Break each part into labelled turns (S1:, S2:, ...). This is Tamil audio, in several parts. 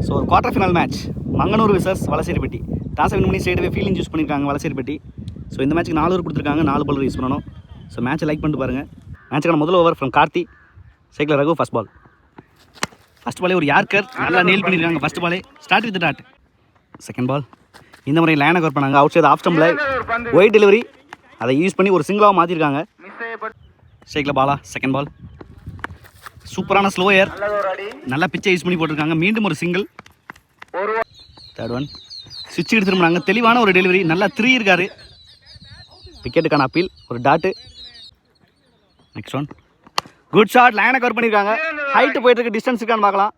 S1: So quarter final match Manganur versus Valasaripatti. Toss win பண்ணி ஸ்ட்ரெயிட்வே ஃபீல்டிங் சூஸ் பண்ணியிருக்காங்க வலசேரிப்பட்டி. ஸோ இந்த மேட்ச்சுக்கு 4 ஓவர் கொடுத்துருக்காங்க, 4 பால் யூஸ் பண்ணணும். ஸோ மேட்ச்சை லைக் பண்ணிட்டு பாருங்கள். மேட்சுக்கான முதல் over from Karthi, cycle Raghu, first ball. First பாலே ஒரு யார்கர் நல்லா நெயில் பண்ணியிருக்காங்க. ஃபஸ்ட் பாலே start with dot. Second ball இந்த முறை லைனை கவர் பண்ணாங்க. அவுட் சைடு ஆஃப் ஸ்டம்பில் ஒயிட் டெலிவரி, அதை யூஸ் பண்ணி ஒரு சிங்கிளாக மாற்றிருக்காங்க. சைக்கிள் பாலா. செகண்ட் பால் சூப்பரான ஸ்லோயர், நல்லா பிச்சை யூஸ் பண்ணி போட்டிருக்காங்க. மீண்டும் ஒரு சிங்கிள். தேர்ட் ஒன் சுவிட்ச் எடுத்து திரும்பினாங்க. தெளிவான ஒரு டெலிவரி, நல்லா 3 இருக்காரு. விக்கெட்டுக்கான அப்பீல், ஒரு dot. Next one good shot, லைனை கவர் பண்ணியிருக்காங்க. ஹைட்டு போயிட்டு இருக்கு, டிஸ்டன்ஸ் இருக்கான்னு பார்க்கலாம்.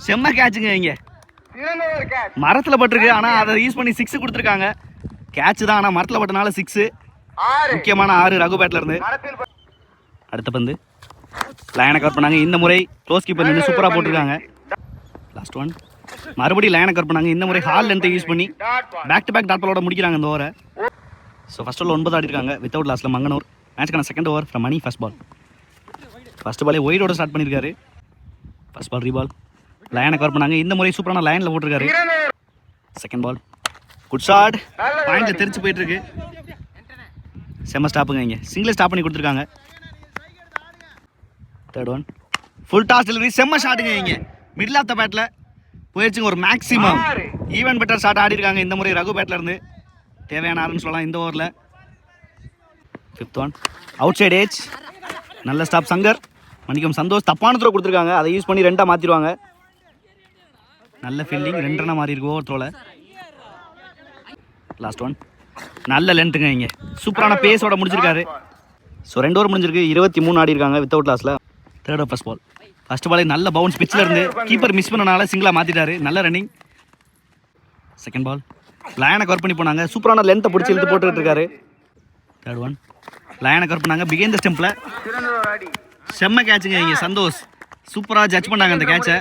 S1: செம்ம கேட்சுங்க. இங்கே மரத்தில் பட்டிருக்கு, ஆனால் அதை யூஸ் பண்ணி 6 கொடுத்துருக்காங்க. கேட்ச் தான், ஆனால் மரத்தில் பட்டனால 6. முக்கியமான 6 ரகு பேட்டில் இருந்து. அடுத்த பந்து லைனை கவர் பண்ணாங்க. இந்த முறை க்ளோஸ் கீப்பர் நின்று சூப்பராக போட்டிருக்காங்க. லாஸ்ட் ஒன் மறுபடியும் லைனை கவர் பண்ணாங்க. இந்த முறை ஹால் லென்த்தை யூஸ் பண்ணி பேக் டு பேக் டாட் பாலோட முடிக்கிறாங்க இந்த ஓவரை. ஸோ ஃபஸ்ட் ஓவர் 9 ஆடிருக்காங்க வித்தவுட் லாஸ்ட்டில் மங்கனூர். மேட்ச்க்கான second over from Mani. First ball. First பாலே ஒயிடோட ஸ்டார்ட் பண்ணியிருக்காரு. ஃபஸ்ட் பால் ரீபால், லைனை கவர் பண்ணாங்க. இந்த முறை சூப்பரான லைனில் போட்டிருக்காரு. செகண்ட் பால் குட் ஷாட், பாயிண்டில் தெரிச்சு போயிட்டுருக்கு. செம்ம ஸ்டாப்புங்க. இங்கே சிங்கிள் ஸ்டாப் பண்ணி கொடுத்துருக்காங்க. Third one full toss delivery, செம்ம ஷாட்டுங்க. இங்கே மிடில் ஆஃப் த பேட்டில் போயிடுச்சுங்க. ஒரு மேக்ஸிமம் ஈவன் பெட்டர் ஷாட் ஆடி இருக்காங்க இந்த முறை ரகு பேட்டில் இருந்து. தேவையான ஆறுன்னு சொல்லலாம் இந்த ஓவரில். Fifth one outside edge, நல்ல ஸ்டாப். சங்கர் மணிக்கம் சந்தோஷ் தப்பான த்ரோ கொடுத்துருக்காங்க, அதை யூஸ் பண்ணி 2 மாற்றிடுவாங்க. நல்ல ஃபீல்டிங், 2 ரன்னாக மாறி இருக்கு ஓவர் த்ரோவில். லாஸ்ட் ஒன் நல்ல லென்த்துங்க. இங்கே சூப்பரான பேஸோட முடிச்சிருக்காரு. ஸோ 2 ஓவர் முடிஞ்சிருக்கு, 23 ஆடி இருக்காங்க வித்தவுட் லாஸில். Third over first ball. First பாலே நல்ல பவுன்ஸ் பிச்சில் இருந்து கீப்பர் மிஸ் பண்ணனால சிங்கிளாக மாற்றிட்டாரு. நல்ல ரன்னிங். செகண்ட் பால் லைனை கவர் பண்ணி போனாங்க. சூப்பரான லென்த்தை பிடிச்சி இழுத்து போட்டுக்கிட்டு இருக்காரு. தேர்ட் ஒன் லைனை கவர் பண்ணாங்க. பிகைன் த ஸ்டெம்பில் செம்ம கேட்சுங்க. இங்கே சந்தோஷ் சூப்பராக ஜட்ஜ் பண்ணாங்க அந்த கேட்சை.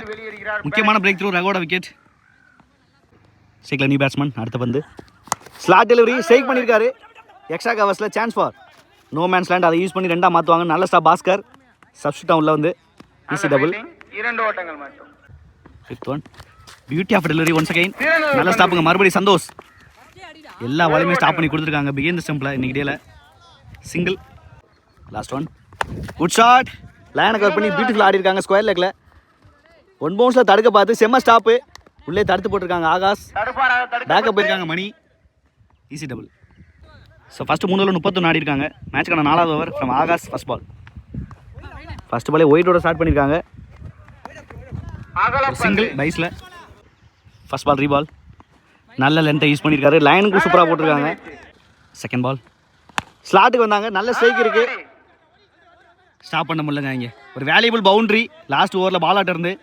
S1: முக்கியமான பிரேக் த்ரூ, ரகோட விக்கெட். Cycle new batsman. அடுத்த பந்து ஸ்லாட் டெலிவரி, ஷேக் பண்ணியிருக்காரு. எக்ஸ்ட்ரா கவர்ஸில் chance for no man's land, அதை யூஸ் பண்ணி 2 மாற்றுவாங்க. நல்ல ஸ்டாப் பாஸ்கர், சப்ஸ்டியூட் உள்ள வந்து ஈஸி டபுள்.
S2: 2 ஓட்டங்கள் மட்டும்.
S1: Fifth one beauty of delivery once again, நல்ல ஸ்டாப்புங்க. மறுபடியும் சந்தோஷ் எல்லா வாலையுமே ஸ்டாப் பண்ணி கொடுத்துருக்காங்க பிகின் த ஸ்டெம்பில் இன்னைக்கு டேல. Single. Last one good shot, லைனை கவர் பண்ணி பியூட்டிஃபுல் ஆடி இருக்காங்க ஸ்கொயர் லெக்கில். 1 பவுன்ஸில் தடுக்க பார்த்து செம்ம ஸ்டாப்பு, உள்ளே தடுத்து போட்டிருக்காங்க. ஆகாஷ் பேக்கப் போயிருக்காங்க. Mani easy double. So first 3 over 31 ஆடி இருக்காங்க. மேட்சுக்கான 4வது over from Akash. First ball. First பாலே ஒயிட்டோட ஸ்டார்ட் பண்ணியிருக்காங்க. சிங்கிள் பைஸில். ஃபஸ்ட் பால் ரீபால், நல்ல லென்த்தை யூஸ் பண்ணியிருக்காரு. லைனுக்கு சூப்பராக போட்டிருக்காங்க. செகண்ட் பால் ஸ்லாட்டுக்கு வந்தாங்க. நல்ல ஸ்ட்ரைக் இருக்குது, ஸ்டாப் பண்ண முடியலங்க. இங்கே ஒரு வேல்யூபிள் பவுண்ட்ரி லாஸ்ட் ஓவரில் பால் ஆட்ட இருந்து.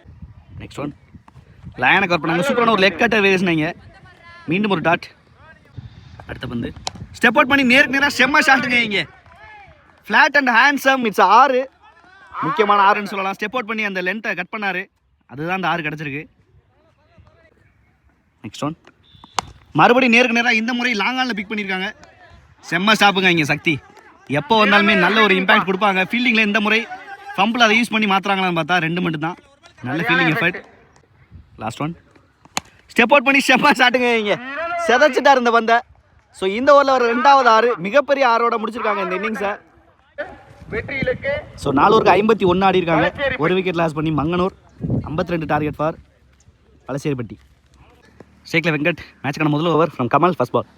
S1: நெக்ஸ்ட் ஒன் லைனை கவர் பண்ணாங்க. சூப்பரான ஒரு லெக் கட்டர் வேரியேஷன். இங்கே மீண்டும் ஒரு டாட். அடுத்த பந்து ஸ்டெப் அவுட் பண்ணி நேருக்கு நேராக செம்ம ஷாட்டுங்க. இங்கே ஃப்ளாட் அண்ட் ஹேண்ட்ஸம், இட்ஸ் 6. முக்கியமான 6ன்னு சொல்லலாம். ஸ்டெப் அவுட் பண்ணி அந்த லென்த்தை கட் பண்ணார், அதுதான் அந்த 6 கிடச்சிருக்கு. நெக்ஸ்ட் ஒன் மறுபடியும் நேருக்கு நேராக இந்த முறை லாங் ஆனில் பிக் பண்ணியிருக்காங்க. செம்ம ஸ்டாப்புங்க. இங்கே சக்தி எப்போ வந்தாலுமே நல்ல ஒரு இம்பாக்ட் கொடுப்பாங்க. ஃபீல்டிங்கில் இந்த முறை ஃபம்பிள் அதை யூஸ் பண்ணி மாற்றுறாங்களான்னு பார்த்தா 2 மட்டும் தான். நல்ல fielding effort. Last one step out பண்ணி செம்ம ஷாட்டுங்க. இங்கே செதைச்சிட்டார் இந்த பந்தை. ஸோ இந்த ஓவரில் ஒரு 2வது 6 மிகப்பெரிய 6ஓட முடிச்சிருக்காங்க இந்த இன்னிங்ஸை. ஸோ 4 ஓவருக்கு 51 ஆடி இருக்காங்க. 1 விக்கெட் லாஸ் பண்ணி மங்கனூர். 52 target for Valasaripatti. ஷேக்ல வெங்கட். மேட்சுக்கான முதல் over from Kamal. First ball.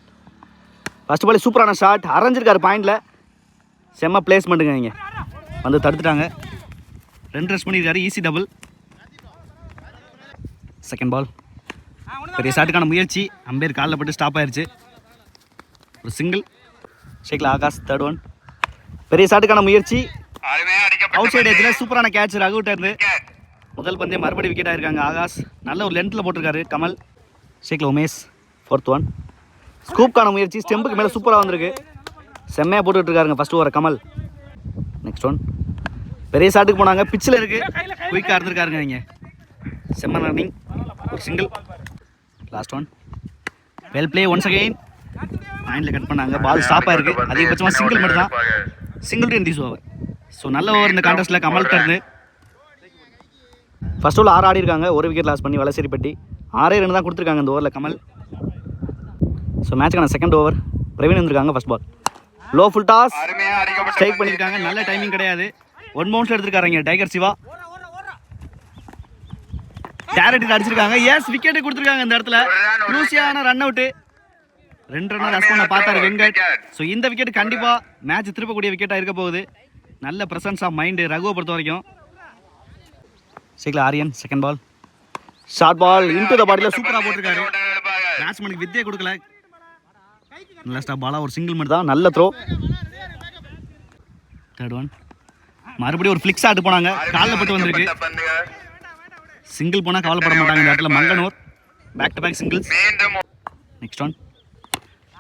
S1: First ball சூப்பரான ஷாட், அரைஞ்சிருக்காரு பாயிண்டில். செம்ம பிளேஸ்மெண்ட்டுங்க. இங்கே வந்து தடுத்துட்டாங்க. 2 ரன்ஸ் பண்ணியிருக்காரு. Easy double. செகண்ட் பால் பெரிய ஷாட்டுக்கான முயற்சி, அம்பேர் காலில் பட்டு ஸ்டாப் ஆயிடுச்சு. ஒரு சிங்கிள். ஷேக்ல ஆகாஷ். தேர்ட் ஒன் பெரிய ஷாட்டுக்கான முயற்சி, அவுட் சைட் ஏஜில் சூப்பரான கேட்ச் ரகுட்ட இருந்து. முதல் பந்தே மறுபடியும் விக்கெட் ஆகிருக்காங்க. ஆகாஷ் நல்ல ஒரு லென்த்தில் போட்டிருக்காரு. கமல். ஷேக்ல உமேஷ். ஃபோர்த் ஒன் ஸ்கூப்கான முயற்சி, ஸ்டெம்புக்கு மேலே சூப்பராக வந்திருக்கு. செம்மையாக போட்டுக்கிட்டு இருக்காருங்க ஃபஸ்ட் ஓவரை கமல். நெக்ஸ்ட் ஒன் பெரிய ஷாட்டுக்கு போனாங்க. பிச்சில் இருக்குது, குயிக்காக இருந்திருக்காருங்க. இங்கே செம்ம ரன்னிங். ஒரு single. Last one well play once again. மைண்டில் கட் பண்ணாங்க. பால் ஸ்டாப் ஆயிருக்கு. அதிகபட்சமாக சிங்கிள் மட்டும் தான். Single to in this over. So நல்ல ஓவர் இந்த கான்டெஸ்ட்டில் கமல்கிட்ட இருந்து. ஃபர்ஸ்ட் ஓவர் 6 ஆடி இருக்காங்க, ஒரு விக்கெட் லாஸ் பண்ணி வலசேரிப்பட்டி. 6 ரன் தான் கொடுத்துருக்காங்க இந்த ஓவரில் கமல். ஸோ மேட்சுக்கான செகண்ட் ஓவர் பிரவீன் வந்திருக்காங்க. First ball low full toss strike பண்ணியிருக்காங்க. நல்ல டைமிங் கிடையாது. 1 பவுன்ஸில் எடுத்துருக்காங்க டைகர் சிவா. டேரக்ட் அடிச்சிருக்காங்க. எஸ் விக்கெட்டு கொடுத்துருக்காங்க இந்த இடத்துல. க்ரூசியான ரன் அவுட்டு. 2 ரன் ரஸ் பண்ண பார்த்தாரு வெங்கட். ஸோ இந்த விக்கெட் கண்டிப்பாக மேட்ச் திருப்பக்கூடிய விக்கெட்டாக இருக்க போகுது. நல்ல ப்ரெசன்ஸ் ஆஃப் மைண்டு ரகுவை பொறுத்த வரைக்கும். Cycle Aryan second ball short ball into the பாடியில் சூப்பராக போட்டிருக்காரு. பேட்ஸ்மேனுக்கு வித்தியை கொடுக்கல. நல்ல ஸ்டாப் பாலா, ஒரு சிங்கிள் மட்டும் தான். நல்ல த்ரோ. தேர்ட் ஒன் மறுபடியும் ஒரு ஃபிளிக் ஷாட் போனாங்க, காலில் பட்டு வந்திருக்கு. சிங்கிள் போனால் கவலைப்பட மாட்டாங்க இந்த இடத்துல. மங்கனூர் பேக் டு பேக் சிங்கிள்ஸ். Next one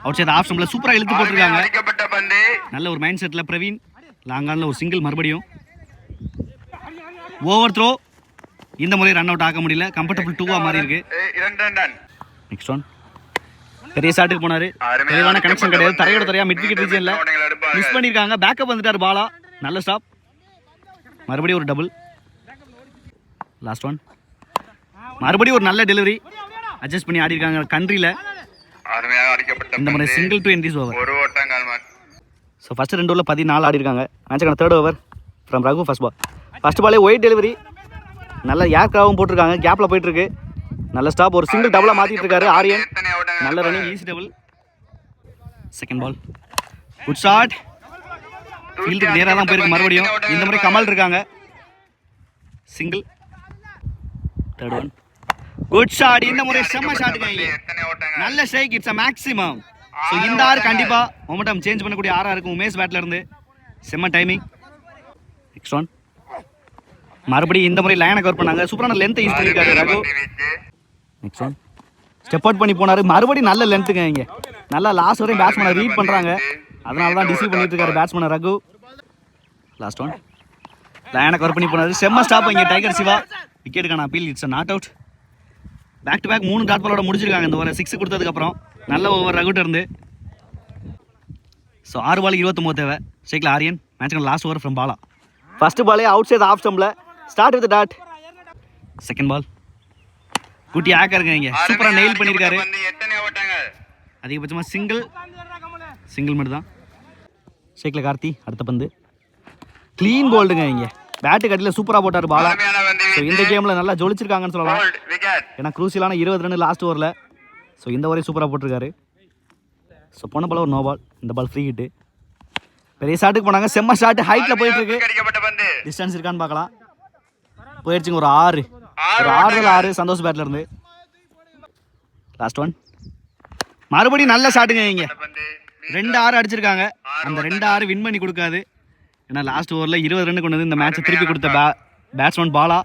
S1: outside off ஸ்டம்பில் சூப்பராக இழுத்து போட்டிருக்காங்க. நல்ல ஒரு மைண்ட் செட்டில் பிரவீன். லாங்கானில் ஒரு சிங்கிள் மறுபடியும். Over throw. இந்த முறை ரன் அவுட் ஆக முடியல. கம்ஃபர்டபுள் 2-ஆ மாறி இருக்கு. நெக்ஸ்ட் ஒன் பெரிய ஷாட்டுக்கு போனாரு. தெளிவான கனெக்ஷன் கிடையாது. தரையோட தரையா மிட் விக்கெட் ரீஜன்ல மிஸ் பண்ணியிருக்காங்க. பேக்கப் வந்துட்டார் பாலா. நல்ல ஸ்டாப். மறுபடியும் ஒரு டபுள். லாஸ்ட் ஒன் மறுபடியும் ஒரு நல்ல டெலிவரி. அட்ஜஸ்ட் பண்ணி ஆடி இருக்காங்க கண்ட்ரியில். இந்த முறை சிங்கிள் டு என்டிஸ் ஓவர். ஸோ ஃபர்ஸ்ட் 2 ஓவரில் 14 ஆடி இருக்காங்க. மேட்சுக்கான third over from Raghu. First ball first பாலே ஒயிட் டெலிவரி. நல்ல ஏர்க்ராவும் போட்டிருக்காங்க. கேப்பில் போயிட்டு இருக்கு. நல்ல ஸ்டாப். ஒரு சிங்கிள் டபுளாக மாற்றிட்டு இருக்காரு ஆரியன். நல்ல running, easy double. Second ball good shot. ஃபீல்டுக்கு நேராக தான் போயிருக்கு மறுபடியும். இந்த முறை கமல் இருக்காங்க. Single. Third one good shot. இந்த முறை செம்ம ஷாட்டுங்க. நல்ல strike. It's a maximum. So இந்த ஆறு கண்டிப்பாக மொமெண்டம் சேஞ்ச் பண்ணக்கூடிய ஆறாக இருக்கும் உமேஷ் பேட்டில் இருந்து. செம்ம டைமிங். நெக்ஸ்ட் ஒன் மறுபடியும் இந்த முறை லைனை கவர் பண்ணாங்க. சூப்பரான லென்த்தை யூஸ் பண்ணியிருக்காரு Raghu. Next one step out பண்ணி போனார். மறுபடியும் நல்ல லென்த்துங்க. இங்கே நல்லா லாஸ்ட் வரையும் பேட்ஸ்மேனை ரீட் பண்ணுறாங்க. அதனால தான் டிசீவ் பண்ணிட்டு இருக்காரு பேட்ஸ்மேனை ரகு. லாஸ்ட் ஒன் லைனை கவர் பண்ணி போனார். செம்ம ஸ்டாப் இங்கே டைகர் சிவா. விக்கெட்டுக்கான appeal. It's a not out. Back to back 3 dot பாலோட முடிச்சிருக்காங்க இந்த ஓவர். 6 கொடுத்ததுக்கப்புறம் நல்ல ஓவர் ரகுட்ட இருந்து. ஸோ 6 பால் 29 தேவை. சைக்கிள் ஆரியன். மேட்சுக்கான last over from Bala. First பாலே அவுட் சைட் ஆஃப் ஸ்டம்பில் start with dot. Second ball குட்டி ஆக்கருங்க. இங்கே சூப்பராக நெயில் பண்ணியிருக்காரு. அதிகபட்சமாக சிங்கிள் மட்டும் தான். ஷேக்கில் கார்த்தி அடுத்த பந்து க்ளீன் போல்டுங்க. இங்கே பேட்டு கட்டியில் சூப்பராக போட்டார் பாலா. ஸோ இந்த கேமில் நல்லா ஜொலிச்சிருக்காங்கன்னு சொல்லலாம். ஏன்னா க்ரூசியலான 20 ரன் லாஸ்ட் ஓவரில். ஸோ இந்த ஓவரையும் சூப்பராக போட்டிருக்காரு. ஸோ போன பால் ஒரு நோ பால். இந்த பால் ஃப்ரீ ஹிட்டு. பெரிய ஷாட்டுக்கு போனாங்க. செம்ம ஷாட். ஹைட்டில் போயிட்டு இருக்கு. டிஸ்டன்ஸ் இருக்கான்னு பார்க்கலாம். போயிடுச்சுங்க. ஒரு 6 சந்தோஷ் பேட்ல இருந்து. லாஸ்ட் ஒன் மறுபடியும் நல்ல ஷாட்டுங்க. இங்கே 2 6 அடிச்சிருக்காங்க. அந்த 2 6 வின் பண்ணி கொடுக்காது. ஏன்னா லாஸ்ட் ஓவரில் 20 ரன் கொண்டு வந்து இந்த மேட்சை திருப்பி கொடுத்த பேட்ஸ்மேன் பாலா.